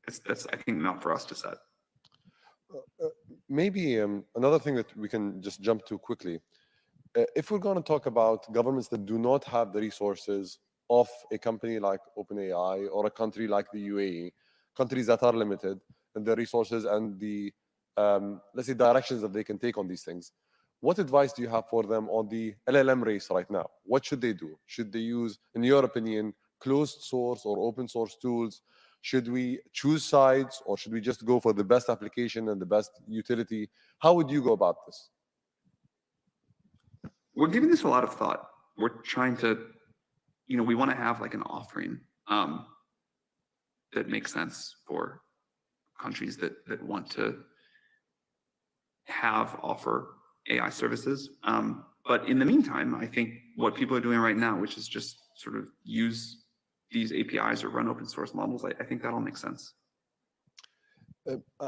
That's I think not for us to set. Maybe another thing that we can just jump to quickly. If we're going to talk about governments that do not have the resources of a company like OpenAI or a country like the UAE, countries that are limited in their resources and the, let's say, directions that they can take on these things, what advice do you have for them on the LLM race right now? What should they do? Should they use, in your opinion, closed source or open source tools? Should we choose sides, or should we just go for the best application and the best utility? How would you go about this? We're giving this a lot of thought. We're trying to, we want to have like an offering that makes sense for countries that want to offer AI services. But in the meantime, I think what people are doing right now, which is just sort of use these APIs or run open source models, I think that'll make sense.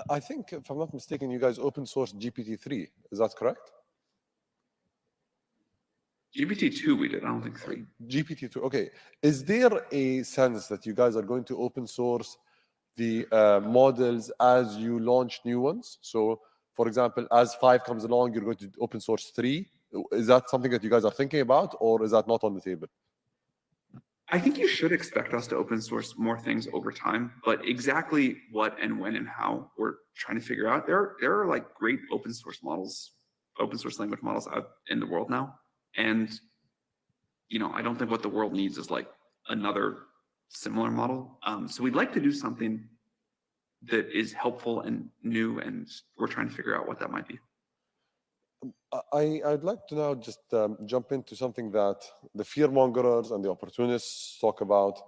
I think, if I'm not mistaken, you guys open source GPT-3. Is that correct? GPT-2 we did, I don't think 3. GPT-2, okay. Is there a sense that you guys are going to open source the models as you launch new ones? So, for example, as 5 comes along, you're going to open source 3. Is that something that you guys are thinking about, or is that not on the table? I think you should expect us to open source more things over time, but exactly what and when and how we're trying to figure out. There are like great open source models, open source language models out in the world now. And, I don't think what the world needs is like another similar model. So we'd like to do something that is helpful and new, and we're trying to figure out what that might be. I'd like to now just jump into something that the fear-mongers and the opportunists talk about.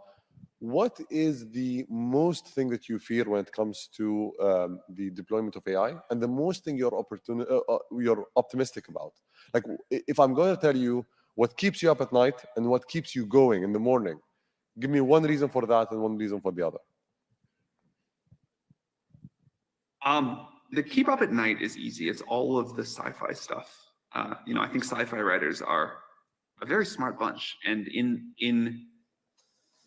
What is the most thing that you fear when it comes to the deployment of AI, and the most thing you're optimistic about? Like, if I'm going to tell you what keeps you up at night and what keeps you going in the morning, give me one reason for that and one reason for the other. The keep up at night is easy. It's all of the sci-fi stuff. I think sci-fi writers are a very smart bunch, and in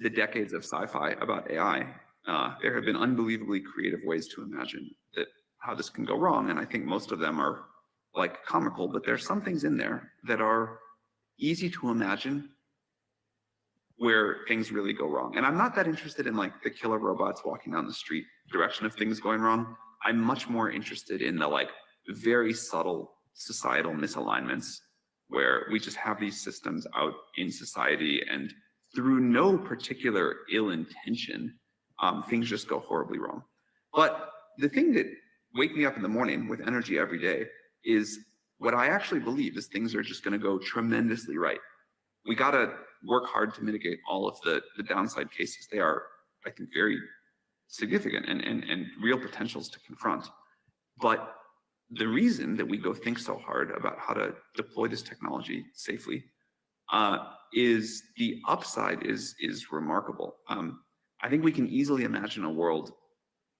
the decades of sci-fi about AI, there have been unbelievably creative ways to imagine how this can go wrong, and I think most of them are like comical, but there's some things in there that are easy to imagine where things really go wrong. And I'm not that interested in like the killer robots walking down the street direction of things going wrong. I'm much more interested in the like very subtle societal misalignments where we just have these systems out in society, and through no particular ill intention, things just go horribly wrong. But the thing that wake me up in the morning with energy every day is what I actually believe is things are just going to go tremendously right. We got to work hard to mitigate all of the downside cases. They are, I think, very significant and real potentials to confront. But the reason that we go think so hard about how to deploy this technology safely is the upside is remarkable. I think we can easily imagine a world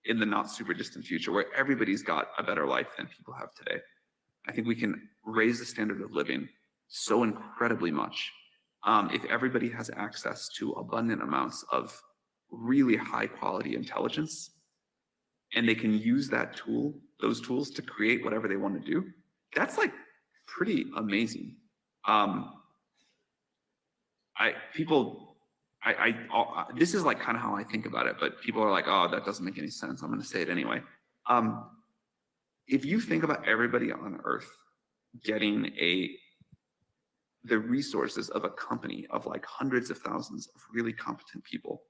in the not super distant future where everybody's got a better life than people have today. I think we can raise the standard of living so incredibly much if everybody has access to abundant amounts of really high quality intelligence, and they can use those tools to create whatever they want to do. That's like pretty amazing. This is like kind of how I think about it, but people are like, oh, that doesn't make any sense. I'm going to say it anyway. If you think about everybody on Earth getting the resources of a company of like hundreds of thousands of really competent people,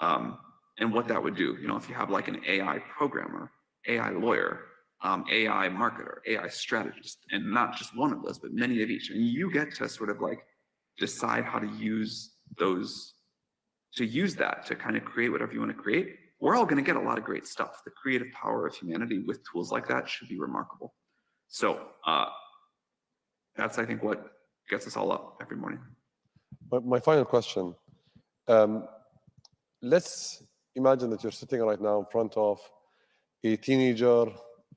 and what that would do, if you have like an AI programmer, AI lawyer, AI marketer, AI strategist, and not just one of those, but many of each, and you get to sort of like decide how to use that to kind of create whatever you want to create, we're all going to get a lot of great stuff. The creative power of humanity with tools like that should be remarkable. So that's, I think, what gets us all up every morning. But my final question, let's imagine that you're sitting right now in front of a teenager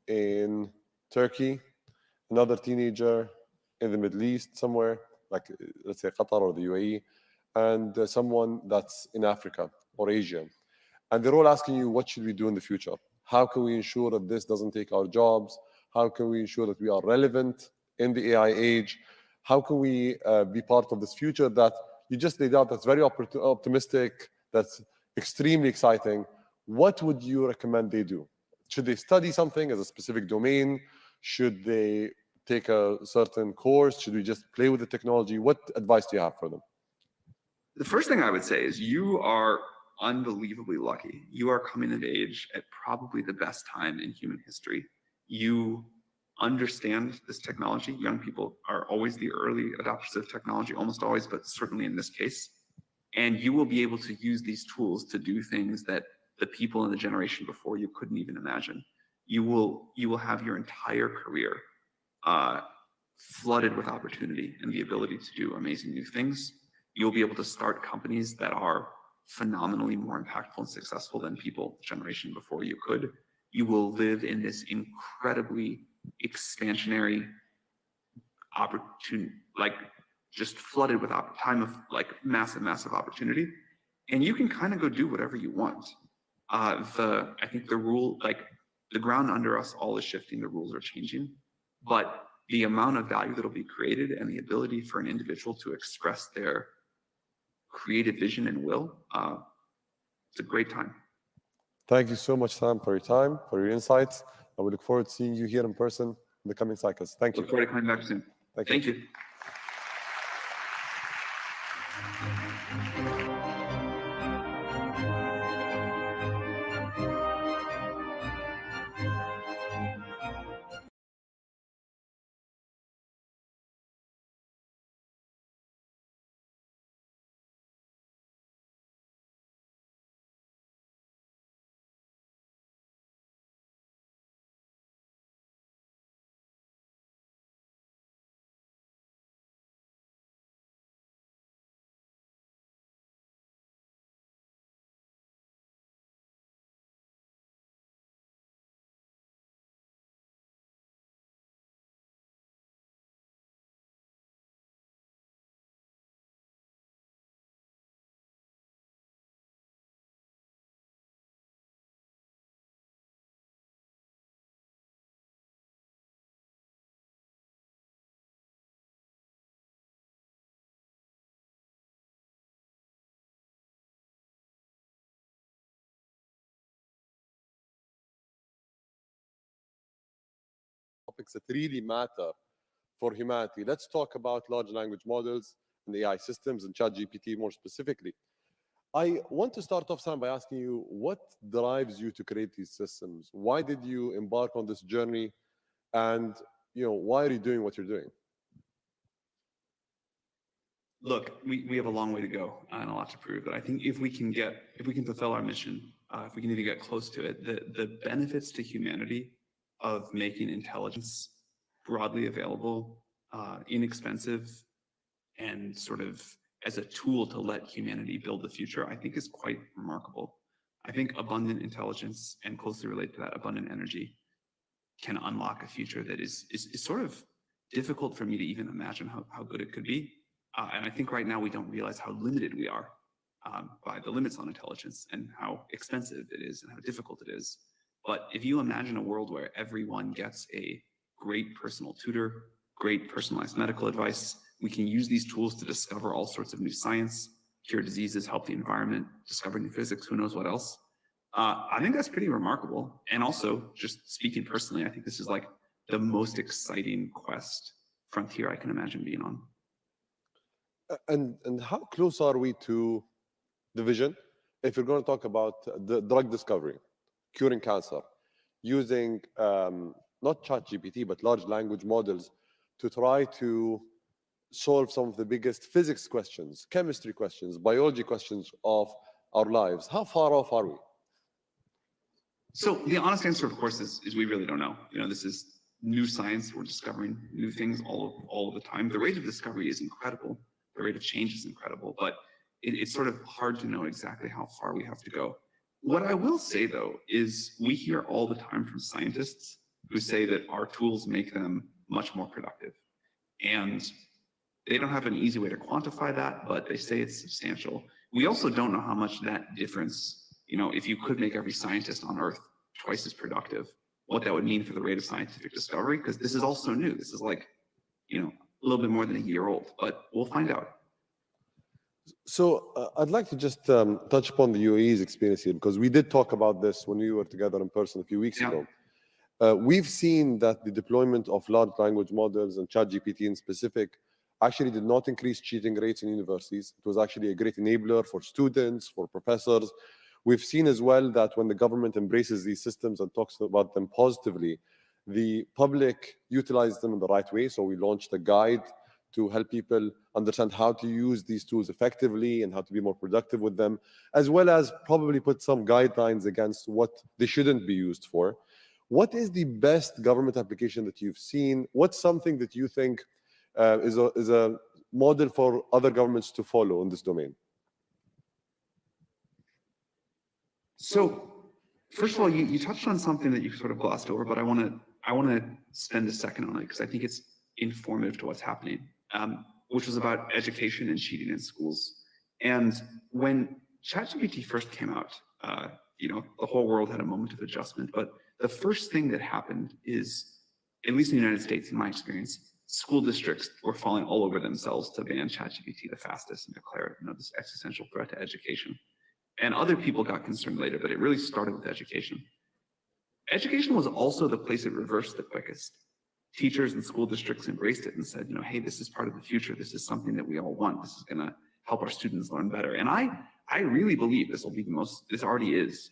in Turkey, another teenager in the Middle East somewhere, like let's say Qatar or the UAE, and someone that's in Africa or Asia. and they're all asking you, what should we do in the future? How can we ensure that this doesn't take our jobs? How can we ensure that we are relevant in the AI age? How can we be part of this future that you just laid out that's very optimistic, that's extremely exciting? What would you recommend they do? Should they study something as a specific domain? Should they take a certain course? Should we just play with the technology? What advice do you have for them? The first thing I would say is you are unbelievably lucky. You are coming of age at probably the best time in human history. You understand this technology. Young people are always the early adopters of technology, almost always, but certainly in this case. And you will be able to use these tools to do things that the people in the generation before you couldn't even imagine. You will have your entire career flooded with opportunity and the ability to do amazing new things. You'll be able to start companies that are phenomenally more impactful and successful than people generation before you could. You will live in this incredibly expansionary opportunity, like just flooded with time of like massive opportunity, and you can kind of go do whatever you want. I think the rule, like the ground under us all is shifting, the rules are changing, but the amount of value that'll be created and the ability for an individual to express their creative vision and will, it's a great time. Thank you so much, Sam, for your time, for your insights. I would look forward to seeing you here in person in the coming cycles. Thank you. Look forward to coming back soon. Thank you. Topics that really matter for humanity. Let's talk about large language models and AI systems and ChatGPT more specifically. I want to start off, Sam, by asking you, what drives you to create these systems? Why did you embark on this journey? And why are you doing what you're doing? Look, we have a long way to go and a lot to prove, but I think if we can fulfill our mission, if we can even get close to it, the benefits to humanity of making intelligence broadly available, inexpensive, and sort of as a tool to let humanity build the future, I think is quite remarkable. I think abundant intelligence and closely related to that, abundant energy can unlock a future that is sort of difficult for me to even imagine how good it could be. And I think right now we don't realize how limited we are by the limits on intelligence and how expensive it is and how difficult it is. But if you imagine a world where everyone gets a great personal tutor, great personalized medical advice, we can use these tools to discover all sorts of new science, cure diseases, help the environment, discover new physics, who knows what else. I think that's pretty remarkable. And also, just speaking personally, I think this is like the most exciting quest frontier I can imagine being on. And how close are we to the vision? If you're going to talk about the drug discovery, curing cancer, using not ChatGPT, but large language models to try to solve some of the biggest physics questions, chemistry questions, biology questions of our lives. How far off are we? So the honest answer, of course, is we really don't know. This is new science. We're discovering new things all of the time. The rate of discovery is incredible. The rate of change is incredible, but it's sort of hard to know exactly how far we have to go. What I will say, though, is we hear all the time from scientists who say that our tools make them much more productive. And they don't have an easy way to quantify that, but they say it's substantial. We also don't know how much that difference you know, if you could make every scientist on Earth twice as productive, what that would mean for the rate of scientific discovery, because this is also new. This is like, you know, a little bit more than a year old, but we'll find out. So I'd like to just touch upon the UAE's experience here, because we did talk about this when we were together in person a few weeks ago. We've seen that the deployment of large language models and ChatGPT in specific actually did not increase cheating rates in universities. It was actually a great enabler for students, for professors. We've seen as well that when the government embraces these systems and talks about them positively, the public utilize them in the right way. So we launched a guide to help people understand how to use these tools effectively and how to be more productive with them, as well as probably put some guidelines against what they shouldn't be used for. What is the best government application that you've seen? What's something that you think is a model for other governments to follow in this domain? So, first of all, you touched on something that you sort of glossed over, but I want to spend a second on it because I think it's informative to what's happening, which was about education and cheating in schools. And when ChatGPT first came out, you know, the whole world had a moment of adjustment. But the first thing that happened is, at least in the United States, in my experience, school districts were falling all over themselves to ban ChatGPT the fastest and declare it, you know, this existential threat to education. And other people got concerned later, but it really started with education. Education was also the place it reversed the quickest. Teachers and school districts embraced it and said, you know, hey, this is part of the future. This is something that we all want. This is going to help our students learn better. And I really believe this will be the most, this already is,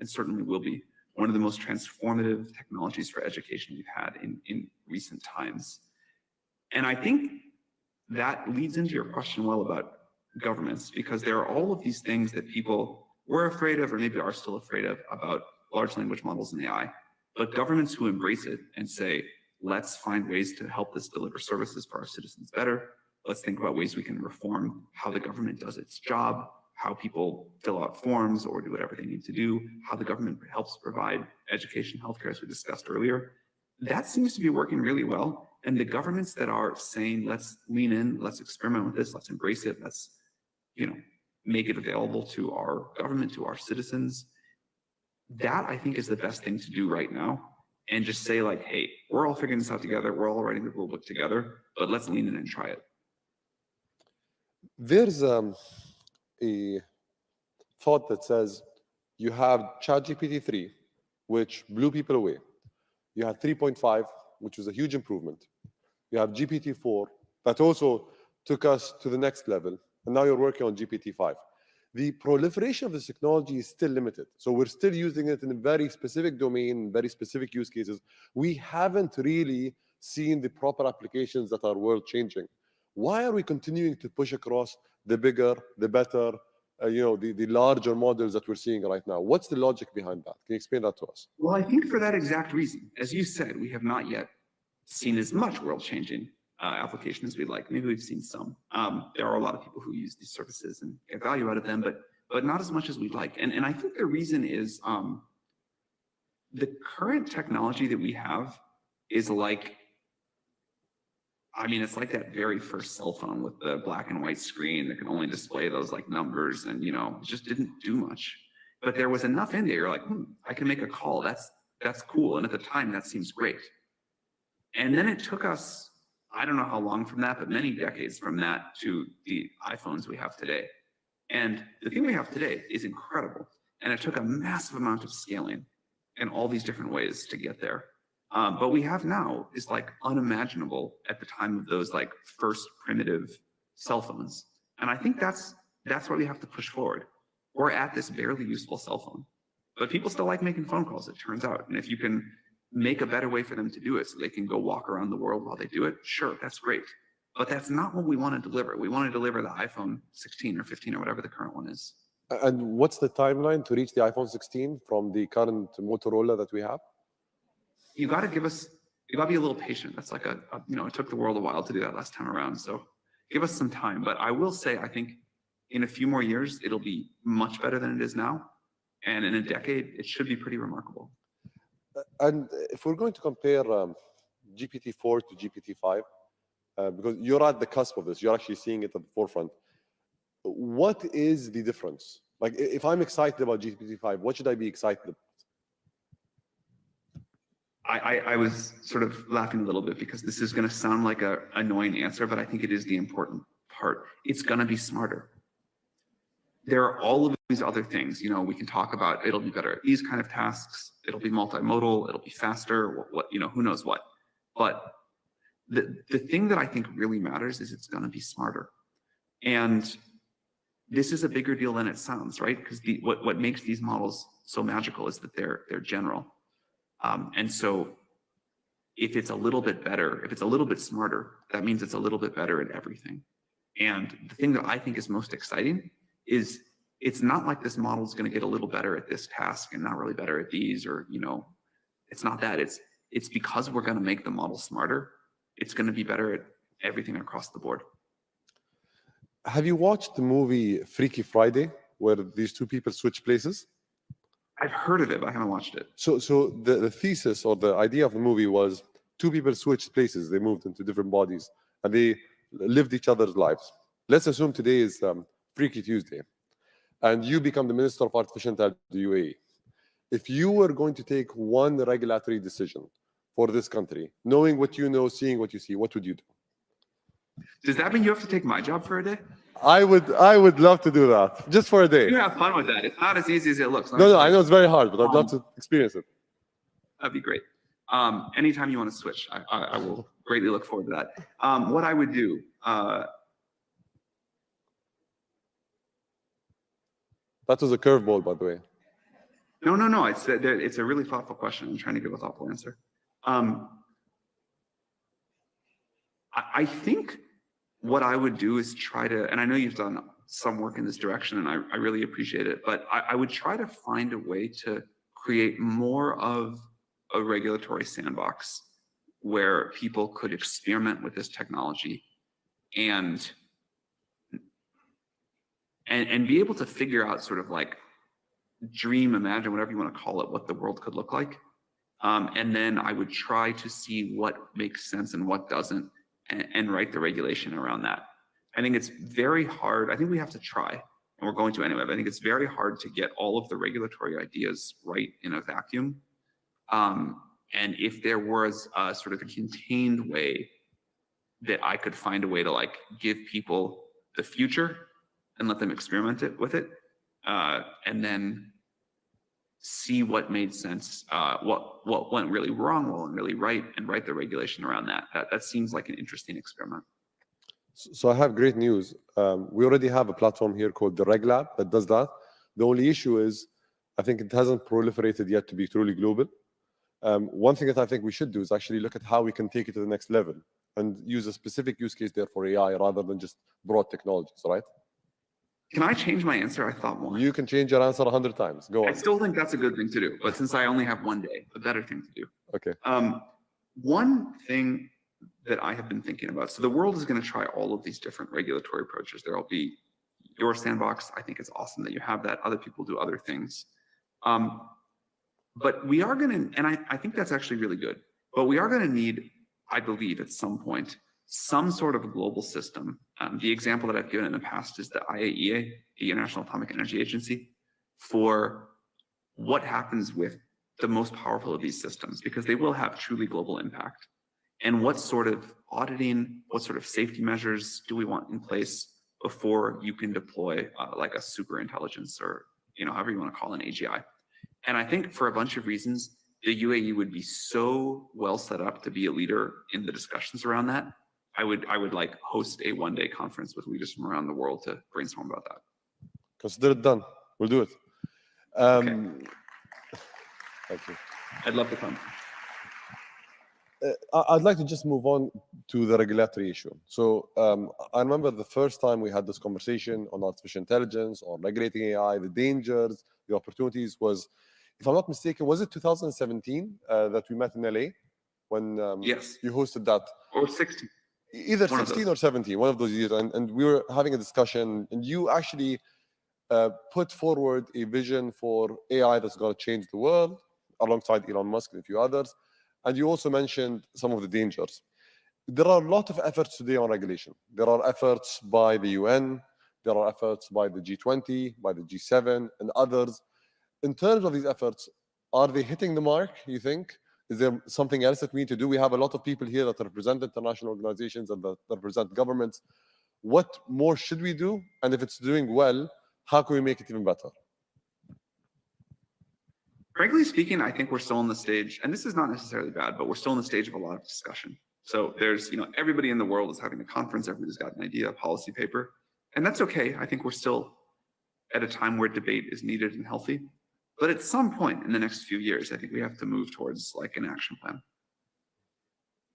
and certainly will be, one of the most transformative technologies for education we've had in recent times. And I think that leads into your question well about governments, because there are all of these things that people were afraid of, or maybe are still afraid of, about large language models and AI. But governments who embrace it and say, let's find ways to help this deliver services for our citizens better. Let's think about ways we can reform how the government does its job, how people fill out forms or do whatever they need to do, how the government helps provide education, healthcare, as we discussed earlier. That seems to be working really well. And the governments that are saying, let's lean in, let's experiment with this, let's embrace it, let's, you know, make it available to our government, to our citizens, that I think is the best thing to do right now. And just say like, hey, we're all figuring this out together, we're all writing the rule book together, but let's lean in and try it. There's a thought that says you have ChatGPT 3, which blew people away. You had 3.5, which was a huge improvement. You have GPT-4 that also took us to the next level. And now you're working on GPT-5. The proliferation of this technology is still limited. So we're still using it in a very specific domain, very specific use cases. We haven't really seen the proper applications that are world changing. Why are we continuing to push across the bigger, the better, the larger models that we're seeing right now? What's the logic behind that? Can you explain that to us? Well, I think for that exact reason, as you said, we have not yet seen as much world-changing application as we'd like. Maybe we've seen some. There are a lot of people who use these services and get value out of them, but not as much as we'd like. And I think the reason is the current technology that we have is like, I mean, it's like that very first cell phone with the black and white screen that can only display those like numbers, and you know, it just didn't do much. But there was enough in there. You're like, I can make a call. That's cool. And at the time, that seems great. And then it took us, I don't know how long from that, but many decades from that to the iPhones we have today. And the thing we have today is incredible. And it took a massive amount of scaling in all these different ways to get there. But we have now is like unimaginable at the time of those like first primitive cell phones. And I think that's why we have to push forward. We're at this barely useful cell phone, but people still like making phone calls, it turns out. And if you can make a better way for them to do it so they can go walk around the world while they do it, sure, that's great. But that's not what we want to deliver. We want to deliver the iPhone 16 or 15 or whatever the current one is. And what's the timeline to reach the iPhone 16 from the current Motorola that we have? You got to be a little patient. That's like it took the world a while to do that last time around. So give us some time. But I will say, I think in a few more years, it'll be much better than it is now. And in a decade, it should be pretty remarkable. And if we're going to compare GPT-4 to GPT-5, because you're at the cusp of this, you're actually seeing it at the forefront. What is the difference? Like, if I'm excited about GPT-5, what should I be excited about? I was sort of laughing a little bit because this is going to sound like an annoying answer, but I think it is the important part. It's going to be smarter. There are all of these other things, we can talk about. It'll be better at these kind of tasks. It'll be multimodal. It'll be faster. Who knows what. But the thing that I think really matters is it's going to be smarter. And this is a bigger deal than it sounds, right? Because what makes these models so magical is that they're general. And so if it's a little bit better, if it's a little bit smarter, that means it's a little bit better at everything. And the thing that I think is most exciting is it's not like this model is going to get a little better at this task and not really better at these, or, it's not that. It's because we're going to make the model smarter. It's going to be better at everything across the board. Have you watched the movie Freaky Friday, where these two people switch places? I've heard of it, but I haven't watched it. So the thesis or the idea of the movie was two people switched places. They moved into different bodies and they lived each other's lives. Let's assume today is Freaky Tuesday and you become the Minister of Artificial Intelligence of the UAE. If you were going to take one regulatory decision for this country, knowing what you know, seeing what you see, what would you do? Does that mean you have to take my job for a day? I would love to do that, just for a day. You have fun with that. It's not as easy as it looks. No, I know it's very hard, but I'd love to experience it. That'd be great. Anytime you want to switch, I will greatly look forward to that. What I would do, that was a curveball, by the way. No. It's a really thoughtful question. I'm trying to give a thoughtful answer. I think what I would do is try to, and I know you've done some work in this direction, and I really appreciate it, but I would try to find a way to create more of a regulatory sandbox where people could experiment with this technology and be able to figure out sort of like imagine, whatever you want to call it, what the world could look like. And then I would try to see what makes sense and what doesn't, and write the regulation around that. I think it's very hard. I think we have to try, and we're going to anyway, but I think it's very hard to get all of the regulatory ideas right in a vacuum. And if there was a sort of a contained way that I could find a way to like give people the future and let them experiment with it, and then see what made sense, what went really wrong, what went really right, and write the regulation around that. That seems like an interesting experiment. So I have great news. We already have a platform here called the Reg Lab that does that. The only issue is, I think it hasn't proliferated yet to be truly global. One thing that I think we should do is actually look at how we can take it to the next level and use a specific use case there for AI rather than just broad technologies, right? Can I change my answer? I thought more. You can change your answer 100 times. Go on. I still think that's a good thing to do, but since I only have one day, a better thing to do. Okay. One thing that I have been thinking about, so the world is going to try all of these different regulatory approaches. There'll be your sandbox. I think it's awesome that you have that. Other people do other things. But we are going to, and I think that's actually really good, but we are going to need, I believe at some point, some sort of global system. The example that I've given in the past is the IAEA, the International Atomic Energy Agency, for what happens with the most powerful of these systems, because they will have truly global impact. And what sort of auditing, what sort of safety measures do we want in place before you can deploy like a super intelligence, or however you want to call an AGI. And I think for a bunch of reasons, the UAE would be so well set up to be a leader in the discussions around that. I would like host a one-day conference with leaders from around the world to brainstorm about that. Consider it done. We'll do it. Okay. Thank you. I'd love to come. I'd like to just move on to the regulatory issue. So I remember the first time we had this conversation on artificial intelligence, on regulating AI, the dangers, the opportunities was, if I'm not mistaken, was it 2017 that we met in LA when yes, you hosted that? Or 16. Either 16 or 17, one of those years. And we were having a discussion, and you actually put forward a vision for AI that's going to change the world alongside Elon Musk and a few others. And you also mentioned some of the dangers. There are a lot of efforts today on regulation. There are efforts by the UN. There are efforts by the G20, by the G7, and others. In terms of these efforts, are they hitting the mark, you think? Is there something else that we need to do? We have a lot of people here that represent international organizations and that represent governments. What more should we do? And if it's doing well, how can we make it even better? Frankly speaking, I think we're still in the stage, and this is not necessarily bad, but we're still in the stage of a lot of discussion. So there's, everybody in the world is having a conference, everybody's got an idea, a policy paper, and that's okay. I think we're still at a time where debate is needed and healthy. But at some point in the next few years, I think we have to move towards like an action plan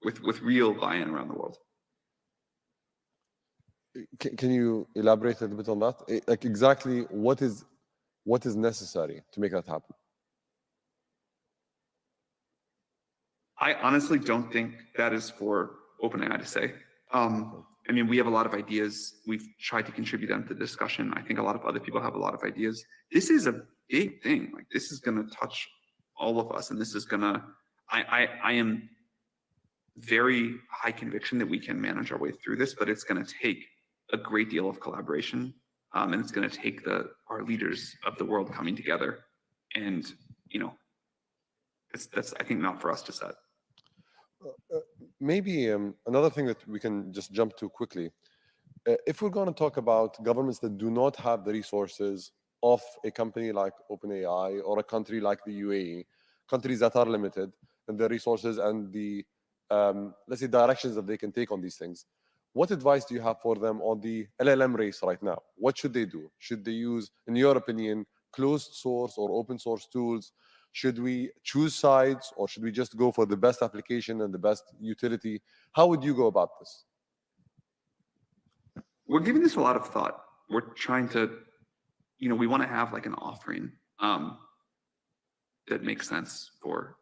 with real buy-in around the world. Can you elaborate a little bit on that? Like exactly what is necessary to make that happen? I honestly don't think that is for OpenAI to say. I mean, we have a lot of ideas. We've tried to contribute them to the discussion. I think a lot of other people have a lot of ideas. This is a big thing. Like this is going to touch all of us, and this is going to. I am very high conviction that we can manage our way through this, but it's going to take a great deal of collaboration, and it's going to take our leaders of the world coming together, and that's I think not for us to set. Maybe another thing that we can just jump to quickly, if we're going to talk about governments that do not have the resources of a company like OpenAI or a country like the UAE, countries that are limited in their resources and the, let's say, directions that they can take on these things, what advice do you have for them on the LLM race right now? What should they do? Should they use, in your opinion, closed source or open source tools? Should we choose sides, or should we just go for the best application and the best utility? How would you go about this? We're giving this a lot of thought. We're trying to, we want to have like an offering that makes sense for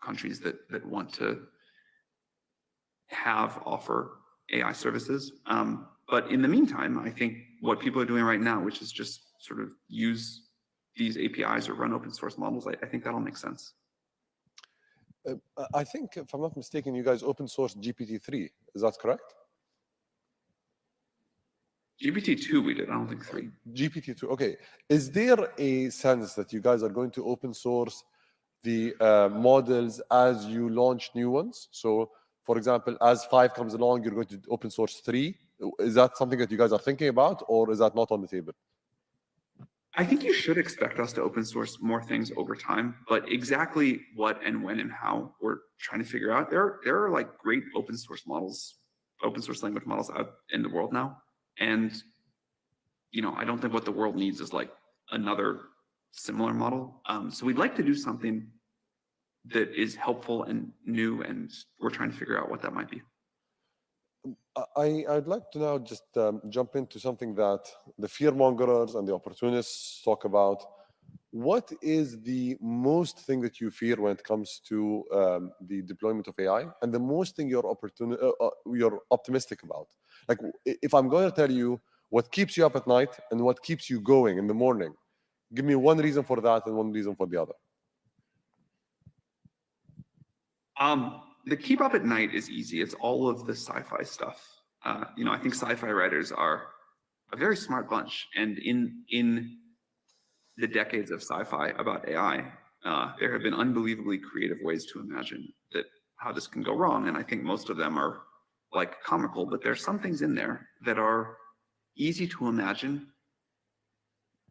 countries that want to offer AI services. But in the meantime, I think what people are doing right now, which is just sort of use these APIs or run open source models, I think that'll make sense. I think, if I'm not mistaken, you guys open source GPT-3. Is that correct? GPT-2 we did, I don't think 3. GPT-2, okay. Is there a sense that you guys are going to open source the models as you launch new ones? So, for example, as 5 comes along, you're going to open source 3. Is that something that you guys are thinking about, or is that not on the table? I think you should expect us to open source more things over time, but exactly what and when and how we're trying to figure out. There are like great open source models, open source language models out in the world now. And, I don't think what the world needs is like another similar model. So we'd like to do something that is helpful and new, and we're trying to figure out what that might be. I'd like to now just jump into something that the fear-mongers and the opportunists talk about. What is the most thing that you fear when it comes to the deployment of AI, and the most thing you're optimistic about? Like, if I'm going to tell you what keeps you up at night and what keeps you going in the morning, give me one reason for that and one reason for the other. The keep up at night is easy. It's all of the sci-fi stuff. I think sci-fi writers are a very smart bunch, and in the decades of sci-fi about AI, there have been unbelievably creative ways to imagine how this can go wrong, and I think most of them are like comical, but there's some things in there that are easy to imagine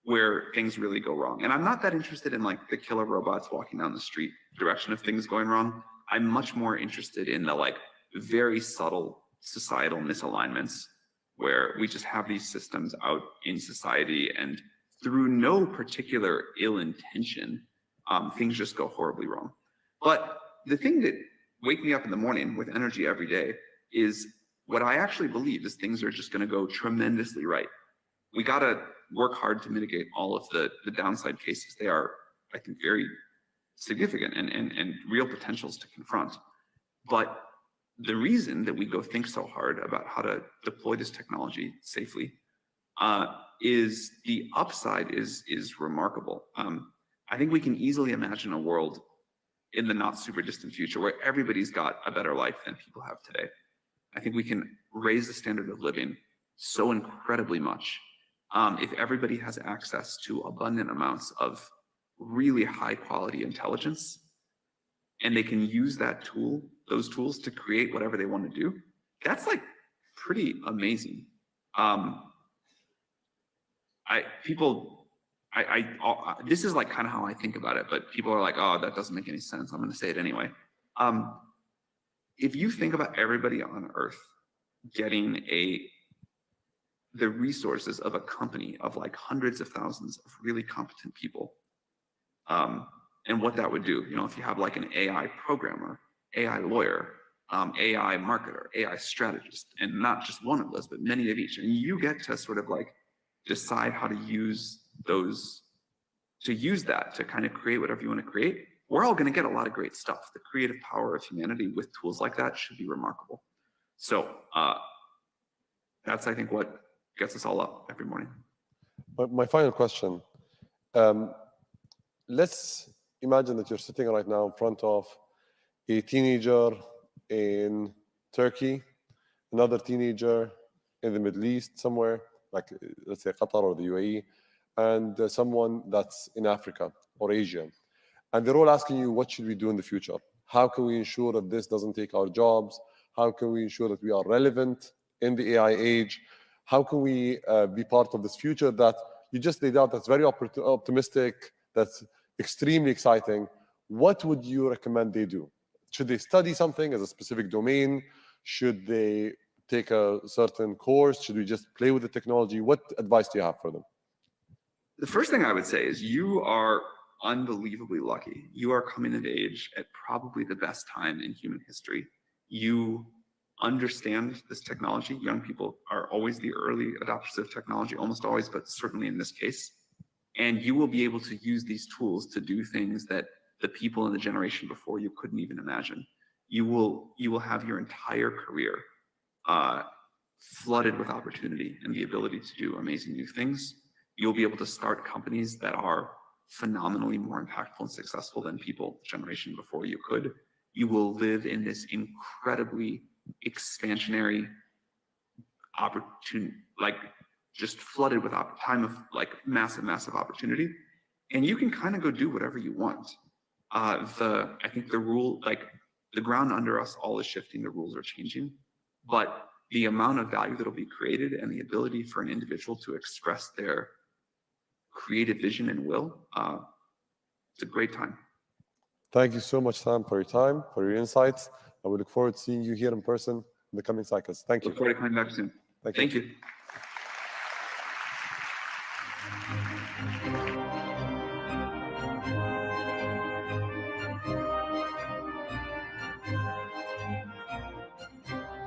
where things really go wrong. And I'm not that interested in like the killer robots walking down the street direction of things going wrong. I'm much more interested in the like very subtle societal misalignments where we just have these systems out in society, and through no particular ill intention, things just go horribly wrong. But the thing that wakes me up in the morning with energy every day is what I actually believe is things are just going to go tremendously right. We got to work hard to mitigate all of the downside cases. They are, I think, very significant and real potentials to confront. But the reason that we go think so hard about how to deploy this technology safely is the upside is remarkable. I think we can easily imagine a world in the not super distant future where everybody's got a better life than people have today. I think we can raise the standard of living so incredibly much if everybody has access to abundant amounts of really high quality intelligence, and they can use those tools to create whatever they want to do, that's like pretty amazing. This is like kind of how I think about it, but people are like, oh, that doesn't make any sense. I'm going to say it anyway. If you think about everybody on Earth getting the resources of a company of like hundreds of thousands of really competent people, and what that would do, if you have like an AI programmer, AI lawyer, AI marketer, AI strategist, and not just one of those, but many of each, and you get to sort of like decide how to use that to kind of create whatever you want to create, we're all going to get a lot of great stuff. The creative power of humanity with tools like that should be remarkable. So that's, I think, what gets us all up every morning. But my final question, let's imagine that you're sitting right now in front of a teenager in Turkey, another teenager in the Middle East somewhere, like let's say Qatar or the UAE, and someone that's in Africa or Asia. And they're all asking you, what should we do in the future? How can we ensure that this doesn't take our jobs? How can we ensure that we are relevant in the AI age? How can we be part of this future that you just laid out that's very optimistic, that's extremely exciting? What would you recommend they do? Should they study something as a specific domain? Should they take a certain course? Should we just play with the technology? What advice do you have for them? The first thing I would say is you are unbelievably lucky. You are coming of age at probably the best time in human history. You understand this technology. Young people are always the early adopters of technology, almost always, but certainly in this case. And you will be able to use these tools to do things that the people in the generation before you couldn't even imagine. You will have your entire career flooded with opportunity and the ability to do amazing new things. You'll be able to start companies that are phenomenally more impactful and successful than people the generation before you could. You will live in this incredibly expansionary opportunity, like just flooded with time of like massive opportunity. And you can kind of go do whatever you want. I think the ground under us all is shifting, the rules are changing, but the amount of value that'll be created and the ability for an individual to express their creative vision and will, it's a great time. Thank you so much, Sam, for your time, for your insights. I would look forward to seeing you here in person in the coming cycles. Thank you. Look forward to coming back soon. Thank you.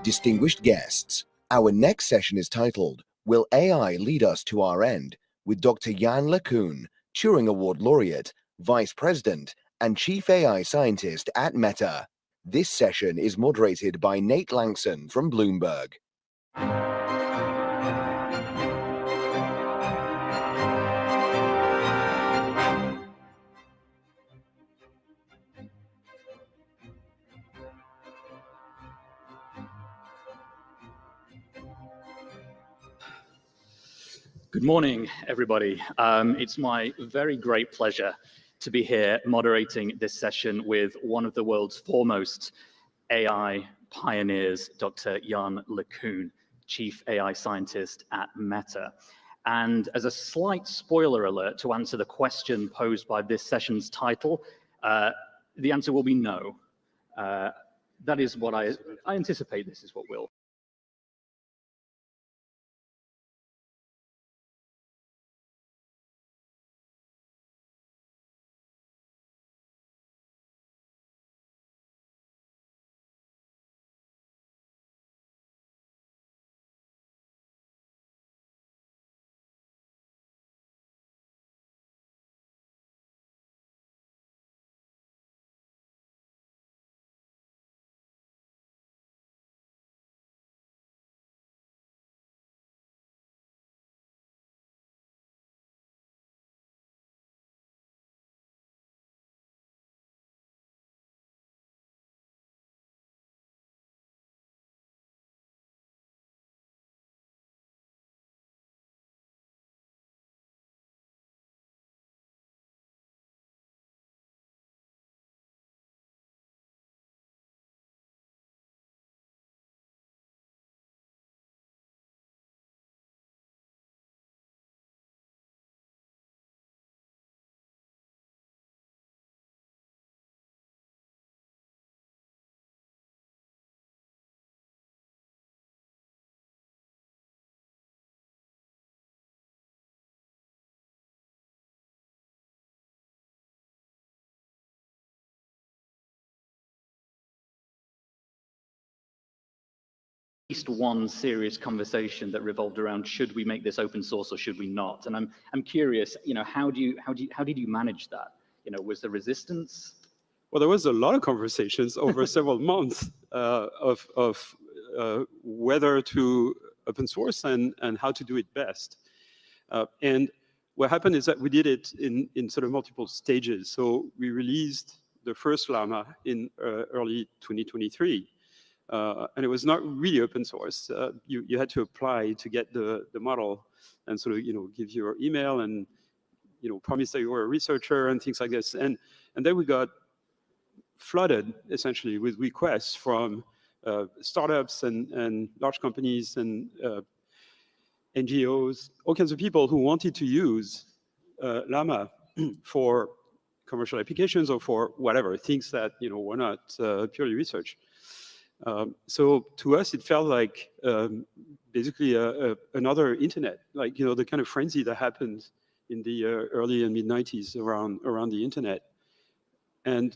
Distinguished guests, our next session is titled, Will AI Lead Us to Our End? With Dr. Jan LeCun, Turing Award Laureate, Vice President, and Chief AI Scientist at Meta. This session is moderated by Nate Langson from Bloomberg. Good morning, everybody. It's my very great pleasure to be here moderating this session with one of the world's foremost AI pioneers, Dr. Jan LeCun, Chief AI Scientist at Meta. And as a slight spoiler alert to answer the question posed by this session's title, the answer will be no. That is what I anticipate this is what will least one serious conversation that revolved around should we make this open source or should we not? And I'm curious, how did you manage that? Was there resistance? Well, there was a lot of conversations over several months of whether to open source and how to do it best. And what happened is that we did it in sort of multiple stages. So we released the first Llama in early 2023. And it was not really open source. You had to apply to get the model and sort of, give your email and, promise that you were a researcher and things like this. And then we got flooded essentially with requests from startups and large companies and NGOs, all kinds of people who wanted to use Llama for commercial applications or for whatever, things that, were not purely research. So to us, it felt like basically another internet, like, the kind of frenzy that happened in the early and mid 90s around the internet. And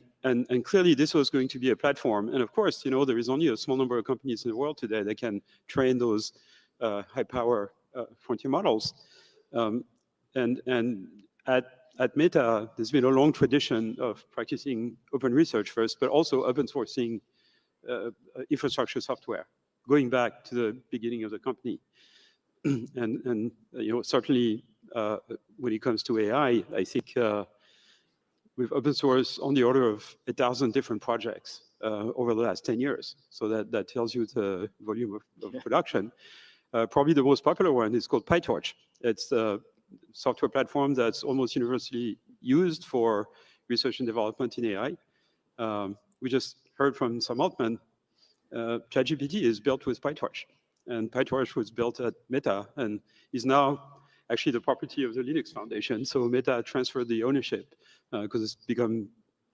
clearly this was going to be a platform. And of course, there is only a small number of companies in the world today that can train those high power frontier models. And at Meta, there's been a long tradition of practicing open research first, but also open sourcing infrastructure software, going back to the beginning of the company. And certainly when it comes to AI, I think we've open sourced on the order of 1,000 different projects over the last 10 years. So that tells you the volume of production. Probably the most popular one is called PyTorch. It's a software platform that's almost universally used for research and development in AI. We just heard from Sam Altman, ChatGPT is built with PyTorch. And PyTorch was built at Meta and is now actually the property of the Linux Foundation. So Meta transferred the ownership because it's become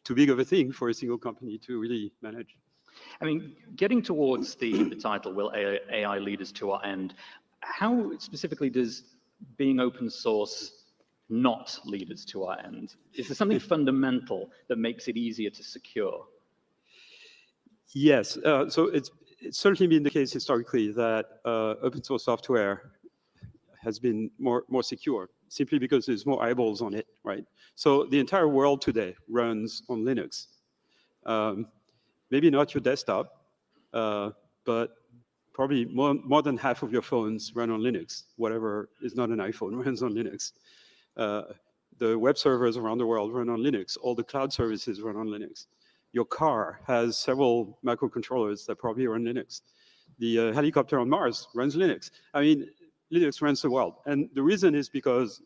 too big of a thing for a single company to really manage. I mean, getting towards the title, will AI lead us to our end? How specifically does being open source not lead us to our end? Is there something fundamental that makes it easier to secure? Yes, so it's certainly been the case historically that open source software has been more secure, simply because there's more eyeballs on it, right? So the entire world today runs on Linux. Maybe not your desktop, but probably more than half of your phones run on Linux. Whatever is not an iPhone runs on Linux. The web servers around the world run on Linux. All the cloud services run on Linux. Your car has several microcontrollers that probably run Linux. The helicopter on Mars runs Linux. I mean, Linux runs the world. And the reason is because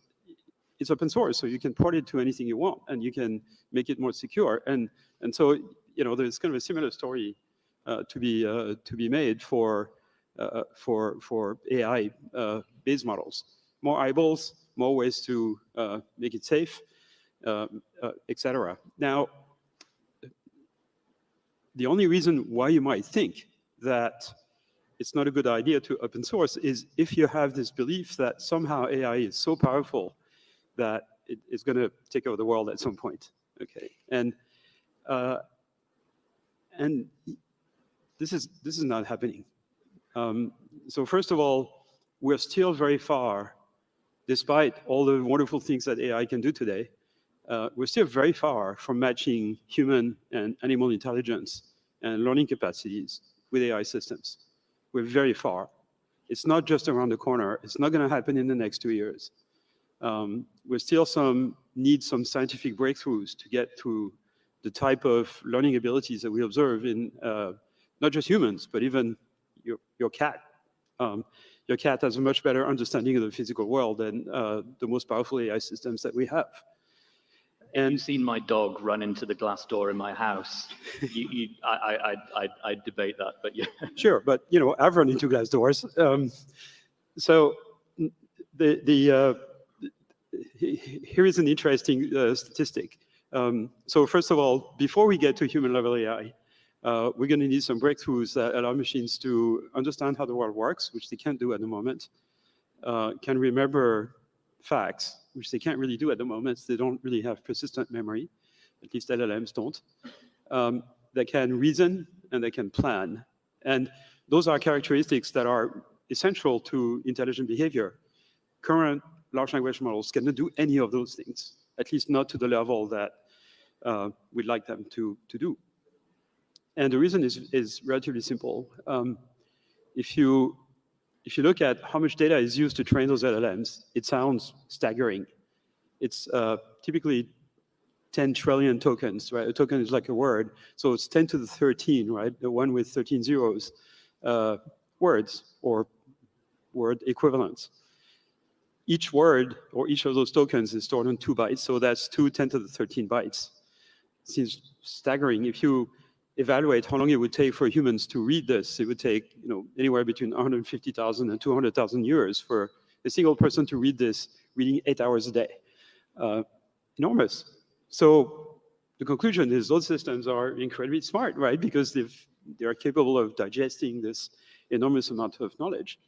it's open source, so you can port it to anything you want, and you can make it more secure. And so, there's kind of a similar story to be made for AI based models. More eyeballs, more ways to make it safe, etc. Now, the only reason why you might think that it's not a good idea to open source is if you have this belief that somehow AI is so powerful that it is going to take over the world at some point. Okay, and this is not happening. So first of all, we're still very far, despite all the wonderful things that AI can do today. We're still very far from matching human and animal intelligence and learning capacities with AI systems. We're very far. It's not just around the corner. It's not going to happen in the next 2 years. We still need some scientific breakthroughs to get to the type of learning abilities that we observe in not just humans, but even your cat. Your cat has a much better understanding of the physical world than the most powerful AI systems that we have. And you've seen my dog run into the glass door in my house. I debate that, but yeah. Sure, but I've run into glass doors. So here is an interesting statistic. So first of all, before we get to human level AI, we're going to need some breakthroughs that allow machines to understand how the world works, which they can't do at the moment, can remember facts, which they can't really do at the moment. They don't really have persistent memory, at least LLMs don't. They can reason and they can plan. And those are characteristics that are essential to intelligent behavior. Current large language models cannot do any of those things, at least not to the level that we'd like them to do. And the reason is relatively simple. If you look at how much data is used to train those LLMs, it sounds staggering. It's typically 10 trillion tokens, right? A token is like a word. So it's 10 to the 13, right? The one with 13 zeros, words or word equivalents. Each word or each of those tokens is stored on 2 bytes. So that's 2 10 to the 13 bytes. It seems staggering. If you evaluate how long it would take for humans to read this, it would take anywhere between 150,000 and 200,000 years for a single person to read this, reading 8 hours a day. Enormous. So the conclusion is those systems are incredibly smart, right? Because they are capable of digesting this enormous amount of knowledge.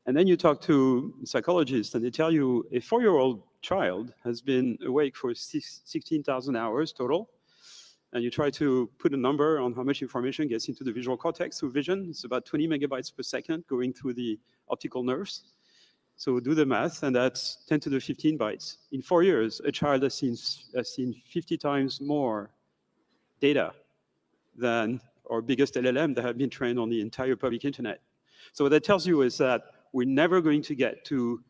And then you talk to psychologists and they tell you a 4-year-old child has been awake for 16,000 hours total. And you try to put a number on how much information gets into the visual cortex through vision. It's about 20 megabytes per second going through the optical nerves. So do the math, and that's 10 to the 15 bytes. In 4 years, a child has seen 50 times more data than our biggest LLM that have been trained on the entire public internet. So what that tells you is that we're never going to get to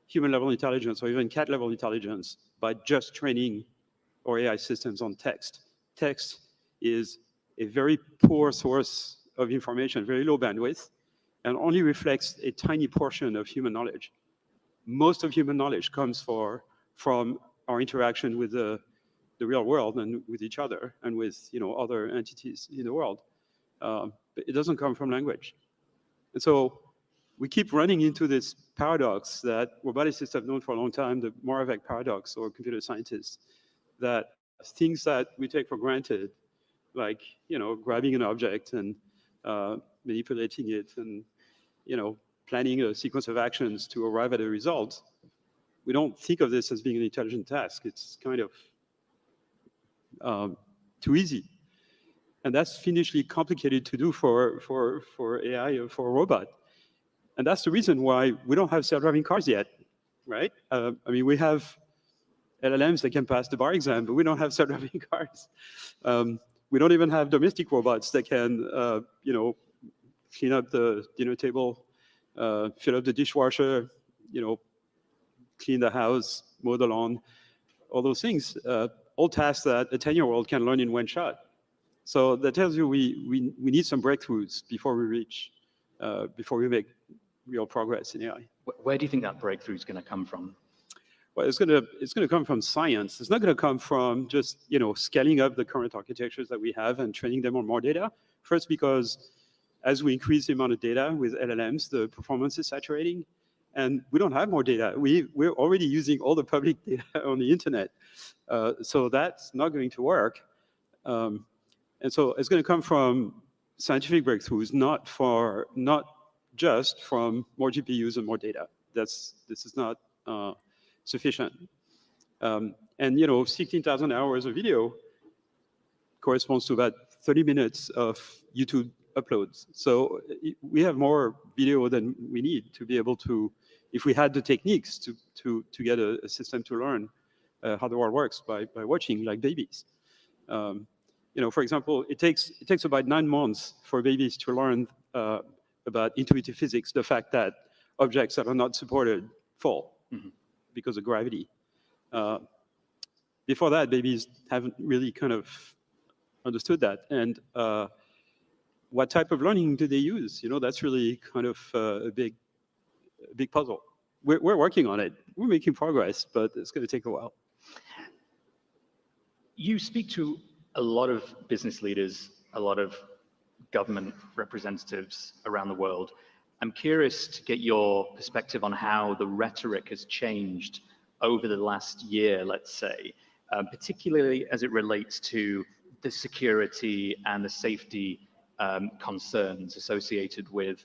human-level intelligence or even cat-level intelligence by just training our AI systems on text. Text is a very poor source of information, very low bandwidth, and only reflects a tiny portion of human knowledge. Most of human knowledge comes from our interaction with the real world and with each other and with other entities in the world. But it doesn't come from language. And so we keep running into this paradox that roboticists have known for a long time, the Moravec paradox, or computer scientists, that things that we take for granted, like grabbing an object and manipulating it and planning a sequence of actions to arrive at a result, we don't think of this as being an intelligent task. It's kind of too easy. And that's fiendishly complicated to do for AI or for a robot. And that's the reason why we don't have self-driving cars yet, right? I mean, we have LLMs that can pass the bar exam, but we don't have self-driving cars. We don't even have domestic robots that can, clean up the dinner table, fill up the dishwasher, clean the house, mow the lawn, all those things, all tasks that a 10-year-old can learn in one shot. So that tells you we need some breakthroughs before we make real progress in AI. Where do you think that breakthrough is going to come from? Well, it's going to come from science. It's not going to come from just scaling up the current architectures that we have and training them on more data. First, because as we increase the amount of data with LLMs, the performance is saturating, and we don't have more data. We're already using all the public data on the internet, so that's not going to work. And so it's going to come from scientific breakthroughs, not just from more GPUs and more data. This is not sufficient. And 16,000 hours of video corresponds to about 30 minutes of YouTube uploads. So we have more video than we need to be able to, if we had the techniques to get a system to learn how the world works by watching, like babies. For example, it takes about 9 months for babies to learn about intuitive physics, the fact that objects that are not supported fall because of gravity. Before that, babies haven't really kind of understood that. And what type of learning do they use? That's really kind of a big puzzle. We're working on it. We're making progress, but it's going to take a while. You speak to a lot of business leaders, a lot of government representatives around the world. I'm curious to get your perspective on how the rhetoric has changed over the last year, let's say, particularly as it relates to the security and the safety concerns associated with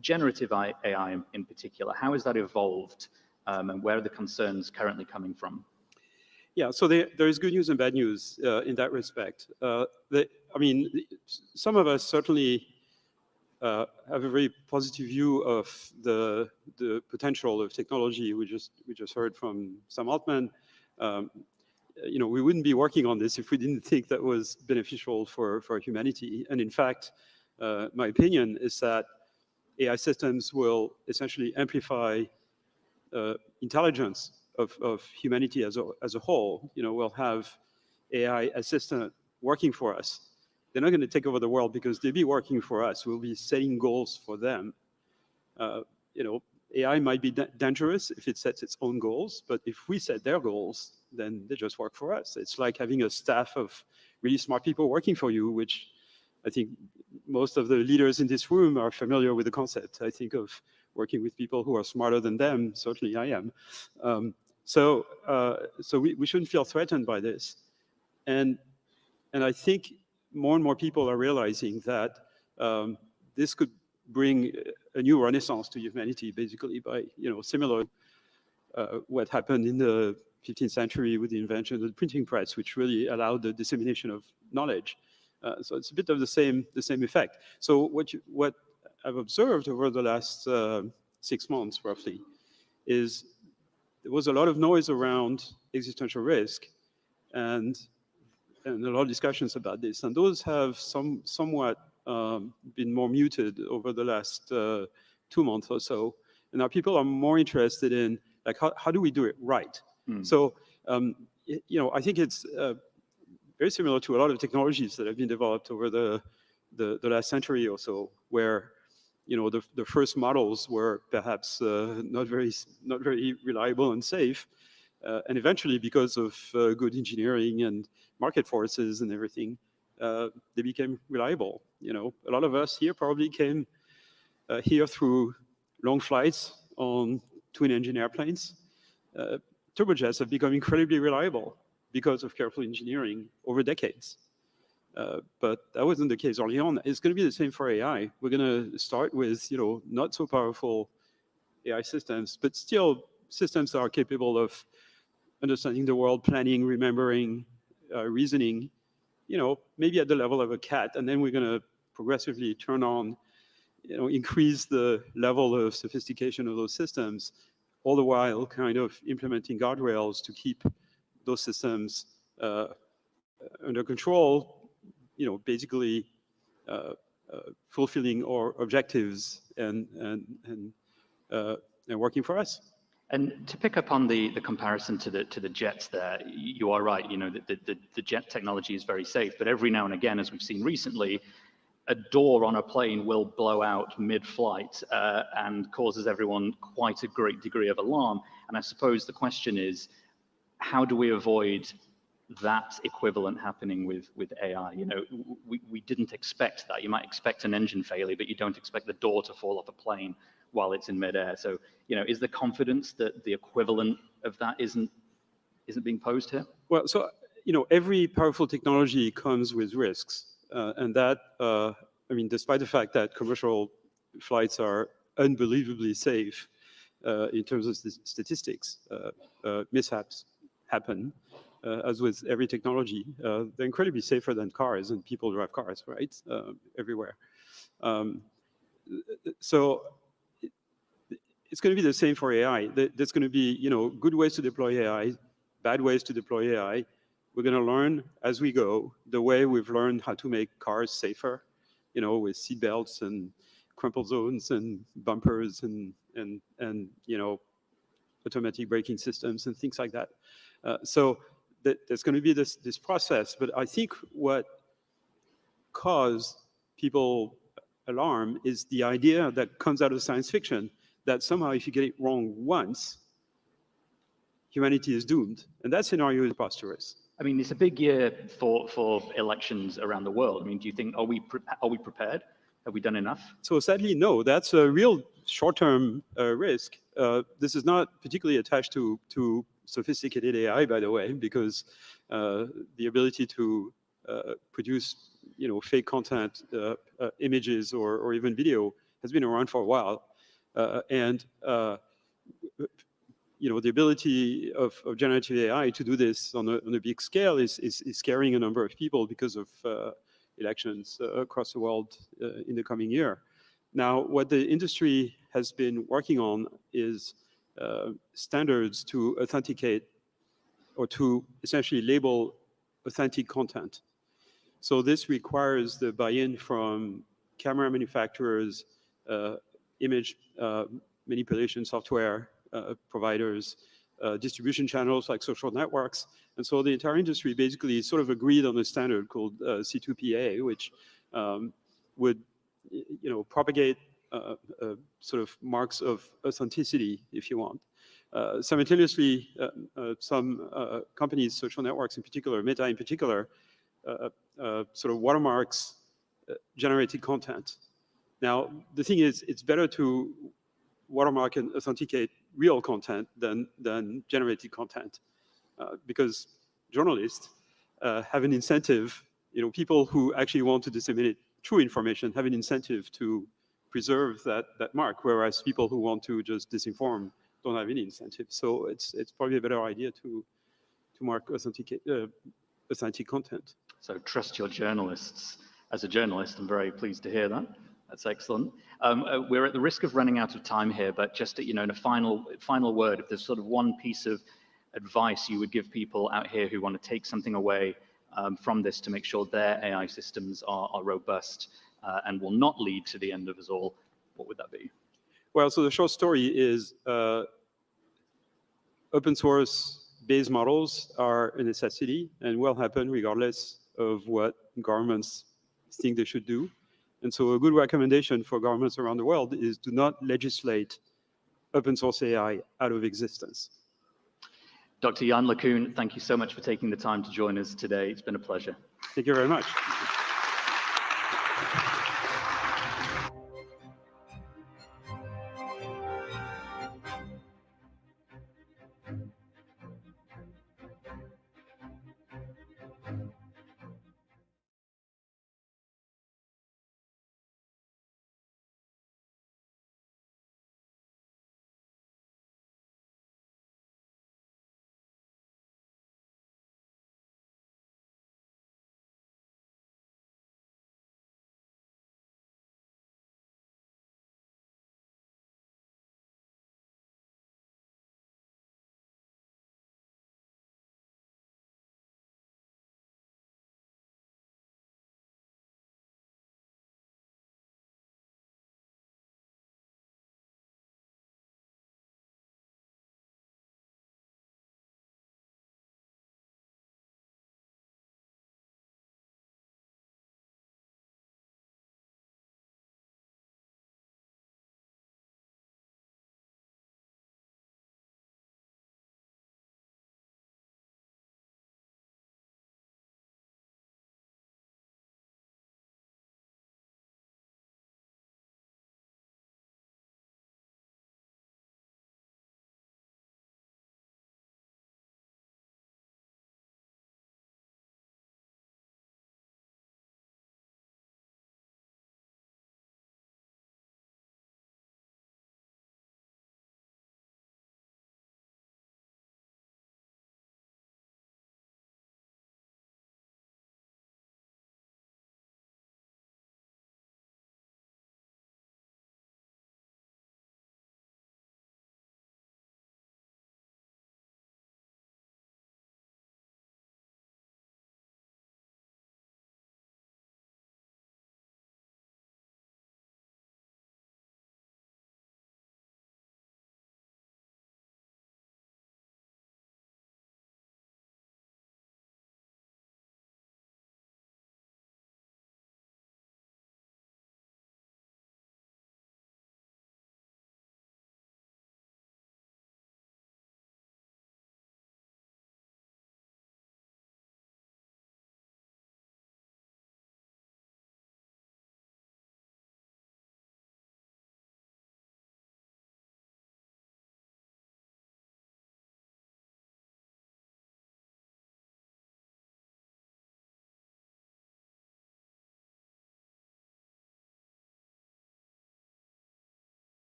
generative AI in particular. How has that evolved, and where are the concerns currently coming from? Yeah, so there is good news and bad news in that respect. Some of us certainly have a very positive view of the potential of technology. We just heard from Sam Altman. We wouldn't be working on this if we didn't think that was beneficial for humanity. And in fact, my opinion is that AI systems will essentially amplify intelligence of humanity as a whole. We'll have AI assistant working for us. They're not going to take over the world because they'll be working for us. We'll be setting goals for them. AI might be dangerous if it sets its own goals, but if we set their goals, then they just work for us. It's like having a staff of really smart people working for you, which I think most of the leaders in this room are familiar with the concept. I think of working with people who are smarter than them. Certainly I am. So we shouldn't feel threatened by this. And I think more and more people are realizing that this could bring a new renaissance to humanity, basically, by, similar what happened in the 15th century with the invention of the printing press, which really allowed the dissemination of knowledge. So it's a bit of the same effect. So what I've observed over the last 6 months, roughly, is there was a lot of noise around existential risk, and a lot of discussions about this, and those have somewhat been more muted over the last 2 months or so. And now people are more interested in, like, how do we do it right? So, I think it's very similar to a lot of technologies that have been developed over the last century or so, where the first models were perhaps not very reliable and safe, and eventually, because of good engineering and market forces and everything, they became reliable. A lot of us here probably came here through long flights on twin-engine airplanes. Turbojets have become incredibly reliable because of careful engineering over decades. But that wasn't the case early on. It's going to be the same for AI. We're going to start with, not so powerful AI systems, but still systems that are capable of understanding the world, planning, remembering, reasoning, maybe at the level of a cat. And then we're going to progressively turn on, increase the level of sophistication of those systems, all the while kind of implementing guardrails to keep those systems under control, basically fulfilling our objectives and working for us. And to pick up on the comparison to the jets there, you are right. The jet technology is very safe, but every now and again, as we've seen recently, a door on a plane will blow out mid-flight and causes everyone quite a great degree of alarm. And I suppose the question is, how do we avoid that equivalent happening with AI? We didn't expect that. You might expect an engine failure, but you don't expect the door to fall off a plane while it's in midair. So, is the confidence that the equivalent of that isn't being posed here? Well, so, every powerful technology comes with risks. And that, despite the fact that commercial flights are unbelievably safe in terms of statistics, mishaps happen, as with every technology. They're incredibly safer than cars, and people drive cars, right, everywhere. So it's going to be the same for AI. There's going to be, good ways to deploy AI, bad ways to deploy AI. We're going to learn as we go, the way we've learned how to make cars safer, with seatbelts and crumple zones and bumpers and automatic braking systems and things like that. So there's going to be this process. But I think what caused people alarm is the idea that comes out of science fiction that somehow if you get it wrong once, humanity is doomed. And that scenario is preposterous. It's a big year for elections around the world. Do you think, are we prepared? Have we done enough? So sadly, no. That's a real short-term risk. This is not particularly attached to sophisticated AI, by the way, because the ability to produce, fake content, images, or even video has been around for a while, and the ability of generative AI to do this on a big scale is scaring a number of people because of elections across the world in the coming year. Now, what the industry has been working on is standards to authenticate or to essentially label authentic content. So this requires the buy-in from camera manufacturers, image manipulation software providers, distribution channels like social networks. And so the entire industry basically sort of agreed on a standard called C2PA, which would propagate sort of marks of authenticity, if you want. Simultaneously, some companies, social networks in particular, Meta in particular, sort of watermarks generated content. Now, the thing is, it's better to watermark and authenticate real content than generated content, because journalists have an incentive, people who actually want to disseminate true information have an incentive to preserve that mark, whereas people who want to just disinform don't have any incentive. So it's probably a better idea to mark authentic content. So trust your journalists. As a journalist, I'm very pleased to hear that. That's excellent. We're at the risk of running out of time here, but just in a final word, if there's sort of one piece of advice you would give people out here who want to take something away from this to make sure their AI systems are robust and will not lead to the end of us all, what would that be? Well, so the short story is open source based models are a necessity and will happen regardless of what governments think they should do. And so a good recommendation for governments around the world is do not legislate open source AI out of existence. Dr. Jan LeCun, thank you so much for taking the time to join us today. It's been a pleasure. Thank you very much.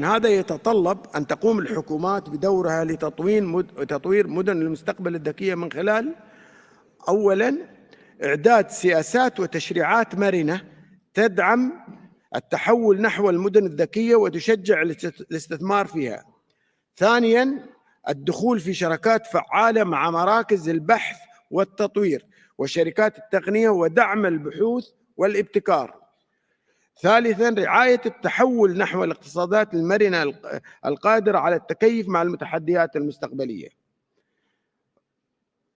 هذا يتطلب أن تقوم الحكومات بدورها لتطوير مدن المستقبل الذكية من خلال أولاً إعداد سياسات وتشريعات مرنة تدعم التحول نحو المدن الذكية وتشجع الاستثمار فيها. ثانياً الدخول في شراكات فعالة مع مراكز البحث والتطوير وشركات التقنية ودعم البحوث والابتكار. ثالثاً رعاية التحول نحو الاقتصادات المرنة القادرة على التكيف مع المتحديات المستقبلية.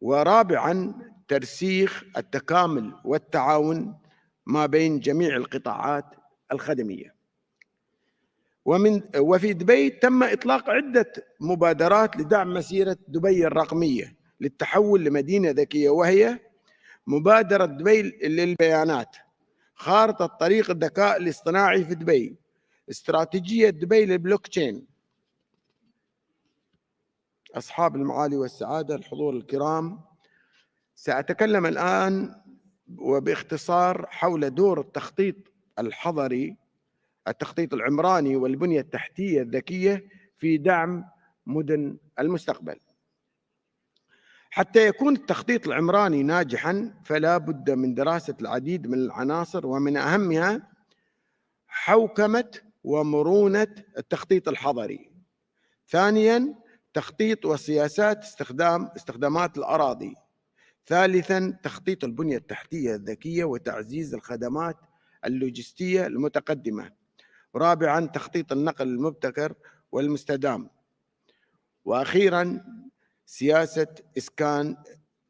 ورابعاً ترسيخ التكامل والتعاون ما بين جميع القطاعات الخدمية. وفي دبي تم إطلاق عدة مبادرات لدعم مسيرة دبي الرقمية للتحول لمدينة ذكية، وهي مبادرة دبي للبيانات، خارطة طريق الذكاء الاصطناعي في دبي، استراتيجية دبي للبلوك تشين. أصحاب المعالي والسعادة، الحضور الكرام، سأتكلم الآن وباختصار حول دور التخطيط الحضري، التخطيط العمراني والبنية التحتية الذكية في دعم مدن المستقبل. حتى يكون التخطيط العمراني ناجحاً فلا بد من دراسة العديد من العناصر، ومن أهمها حوكمة ومرونة التخطيط الحضري. ثانياً تخطيط وسياسات استخدامات الأراضي. ثالثاً تخطيط البنية التحتية الذكية وتعزيز الخدمات اللوجستية المتقدمة. رابعاً تخطيط النقل المبتكر والمستدام. وأخيراً سياسة إسكان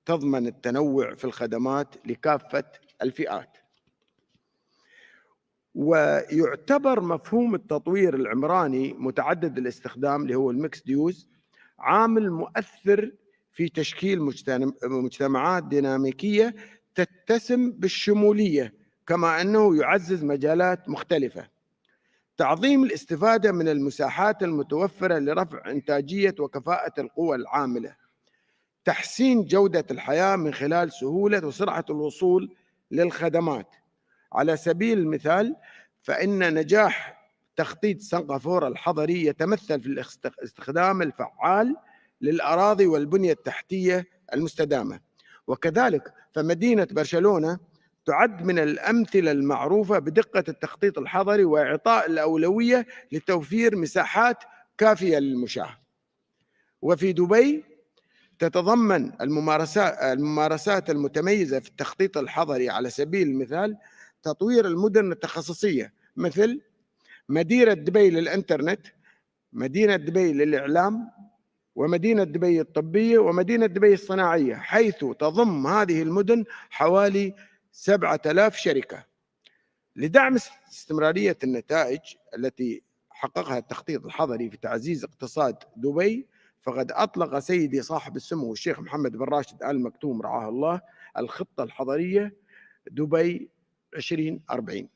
تضمن التنوع في الخدمات لكافة الفئات. ويعتبر مفهوم التطوير العمراني متعدد الاستخدام اللي هو الميكس ديوز عامل مؤثر في تشكيل مجتمعات ديناميكية تتسم بالشمولية، كما أنه يعزز مجالات مختلفة. تعظيم الاستفادة من المساحات المتوفرة لرفع إنتاجية وكفاءة القوى العاملة. تحسين جودة الحياة من خلال سهولة وسرعة الوصول للخدمات. على سبيل المثال فإن نجاح تخطيط سنغافورة الحضري يتمثل في الاستخدام الفعال للأراضي والبنية التحتية المستدامة. وكذلك فمدينة برشلونة تعد من الأمثلة المعروفة بدقة التخطيط الحضري وإعطاء الأولوية لتوفير مساحات كافية للمشاة. وفي دبي تتضمن الممارسات المتميزة في التخطيط الحضري على سبيل المثال تطوير المدن التخصصية مثل مدينة دبي للإنترنت، مدينة دبي للإعلام، ومدينة دبي الطبية، ومدينة دبي الصناعية، حيث تضم هذه المدن حوالي 7000 شركة. لدعم استمرارية النتائج التي حققها التخطيط الحضري في تعزيز اقتصاد دبي، فقد أطلق سيدي صاحب السمو الشيخ محمد بن راشد آل مكتوم رعاه الله الخطة الحضرية دبي 2040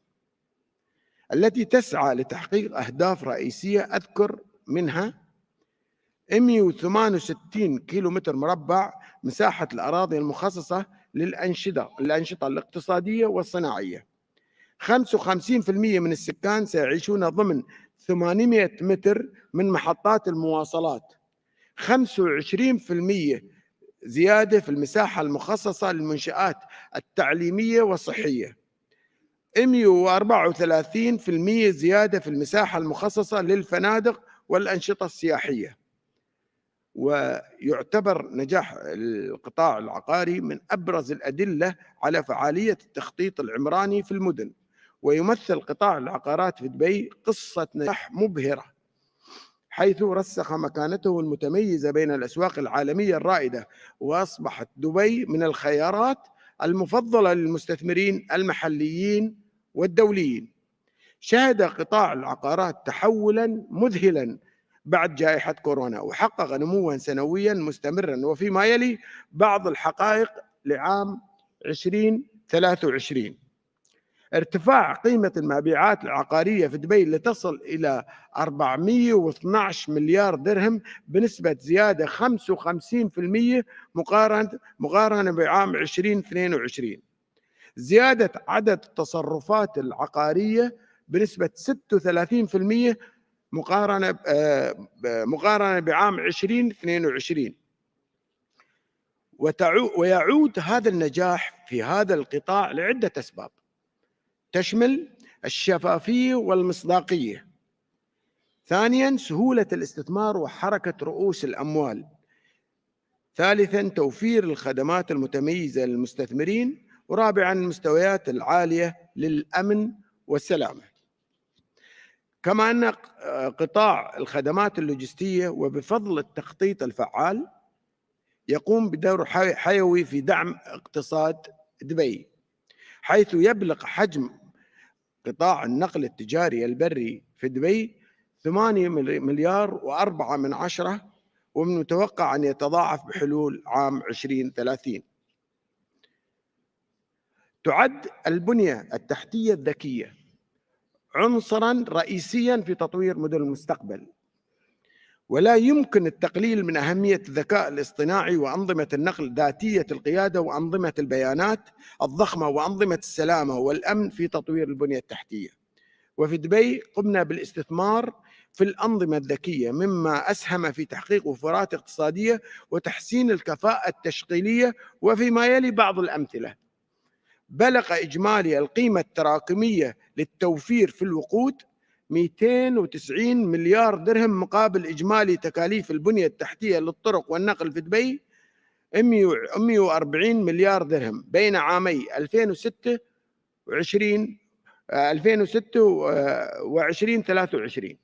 التي تسعى لتحقيق أهداف رئيسية أذكر منها 168 كيلومتر مربع مساحة الأراضي المخصصة للأنشطة الاقتصادية والصناعية. 55% من السكان سيعيشون ضمن 800 متر من محطات المواصلات. 25% زيادة في المساحة المخصصة للمنشآت التعليمية والصحية. 134% زيادة في المساحة المخصصة للفنادق والأنشطة السياحية. ويعتبر نجاح القطاع العقاري من أبرز الأدلة على فعالية التخطيط العمراني في المدن. ويمثل قطاع العقارات في دبي قصة نجاح مبهرة، حيث رسخ مكانته المتميزة بين الأسواق العالمية الرائدة، وأصبحت دبي من الخيارات المفضلة للمستثمرين المحليين والدوليين. شهد قطاع العقارات تحولا مذهلا بعد جائحة كورونا، وحقق نموا سنويا مستمرا. وفيما يلي بعض الحقائق لعام 2023: ارتفاع قيمة المبيعات العقارية في دبي لتصل إلى 412 مليار درهم بنسبة زيادة 55% مقارنة بعام 2022. زيادة عدد التصرفات العقارية بنسبة 36% مقارنة بعام 2022. ويعود هذا النجاح في هذا القطاع لعدة أسباب تشمل الشفافية والمصداقية. ثانياً سهولة الاستثمار وحركة رؤوس الأموال. ثالثاً توفير الخدمات المتميزة للمستثمرين. ورابعاً المستويات العالية للأمن والسلامة. كما أن قطاع الخدمات اللوجستية وبفضل التخطيط الفعال يقوم بدور حيوي في دعم اقتصاد دبي، حيث يبلغ حجم قطاع النقل التجاري البري في دبي 8 مليار و4 من عشرة، ومن المتوقع أن يتضاعف بحلول عام 2030. تعد البنية التحتية الذكية عنصراً رئيسياً في تطوير مدن المستقبل، ولا يمكن التقليل من أهمية الذكاء الاصطناعي وأنظمة النقل ذاتية القيادة وأنظمة البيانات الضخمة وأنظمة السلامة والأمن في تطوير البنية التحتية. وفي دبي قمنا بالاستثمار في الأنظمة الذكية، مما أسهم في تحقيق وفرات اقتصادية وتحسين الكفاءة التشغيلية. وفيما يلي بعض الأمثلة: بلغ إجمالي القيمة التراكمية للتوفير في الوقود 290 مليار درهم، مقابل إجمالي تكاليف البنية التحتية للطرق والنقل في دبي 140 مليار درهم بين عامي 2006 و2023.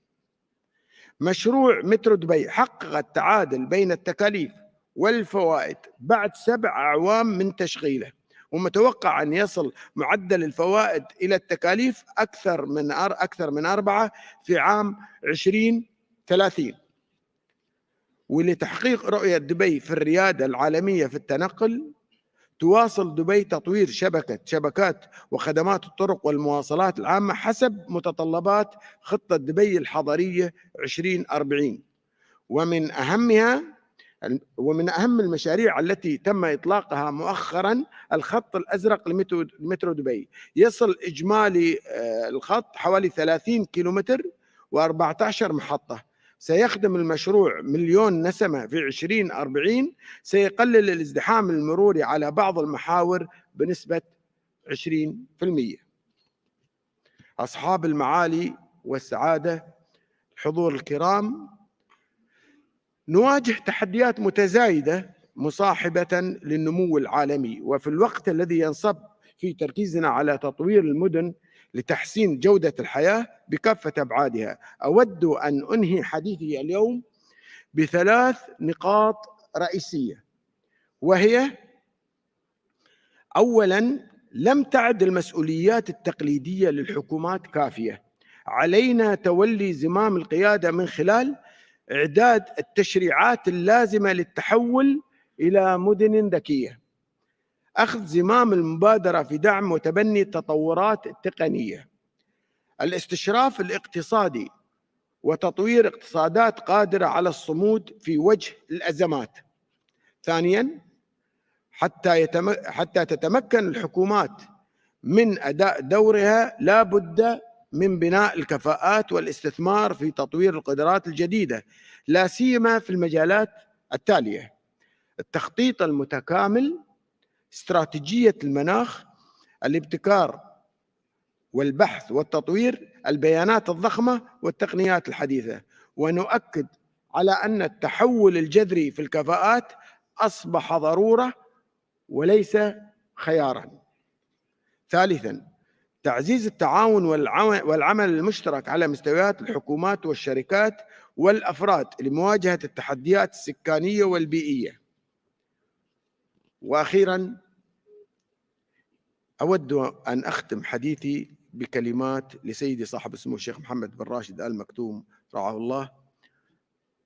مشروع مترو دبي حقق التعادل بين التكاليف والفوائد بعد 7 أعوام من تشغيله، ومتوقع أن يصل معدل الفوائد إلى التكاليف أكثر من 4 في عام 2030. ولتحقيق رؤية دبي في الريادة العالمية في التنقل، تواصل دبي تطوير شبكات وخدمات الطرق والمواصلات العامة حسب متطلبات خطة دبي الحضرية 2040. ومن أهم المشاريع التي تم إطلاقها مؤخرا الخط الأزرق لمترو دبي. يصل إجمالي الخط حوالي 30 كيلومتر و14 محطة. سيخدم المشروع مليون نسمة في 2040. سيقلل الازدحام المروري على بعض المحاور بنسبة 20%. أصحاب المعالي والسعادة، الحضور الكرام، نواجه تحديات متزايدة مصاحبة للنمو العالمي، وفي الوقت الذي ينصب في تركيزنا على تطوير المدن لتحسين جودة الحياة بكافة أبعادها، أود أن أنهي حديثي اليوم ب3 نقاط رئيسية، وهي: أولاً، لم تعد المسؤوليات التقليدية للحكومات كافية. علينا تولي زمام القيادة من خلال إعداد التشريعات اللازمة للتحول إلى مدن ذكية، أخذ زمام المبادرة في دعم وتبني التطورات التقنية، الاستشراف الاقتصادي وتطوير اقتصادات قادرة على الصمود في وجه الأزمات. ثانياً، حتى تتمكن الحكومات من أداء دورها لا بد من بناء الكفاءات والاستثمار في تطوير القدرات الجديدة، لا سيما في المجالات التالية: التخطيط المتكامل، استراتيجية المناخ، الابتكار والبحث والتطوير، البيانات الضخمة والتقنيات الحديثة. ونؤكد على أن التحول الجذري في الكفاءات أصبح ضرورة وليس خياراً. ثالثاً، تعزيز التعاون والعمل المشترك على مستويات الحكومات والشركات والأفراد لمواجهة التحديات السكانية والبيئية. وأخيراً، أود أن أختم حديثي بكلمات لسيدي صاحب السمو الشيخ محمد بن راشد آل مكتوم رعاه الله: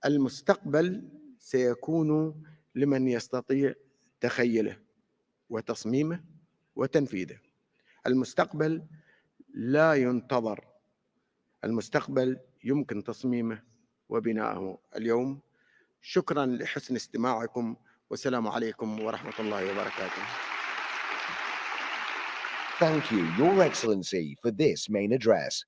المستقبل سيكون لمن يستطيع تخيله وتصميمه وتنفيذه. المستقبل لا ينتظر، المستقبل يمكن تصميمه وبنائه اليوم. شكرا لحسن استماعكم، والسلام عليكم ورحمة الله وبركاته. Thank you, Your Excellency, for this main address.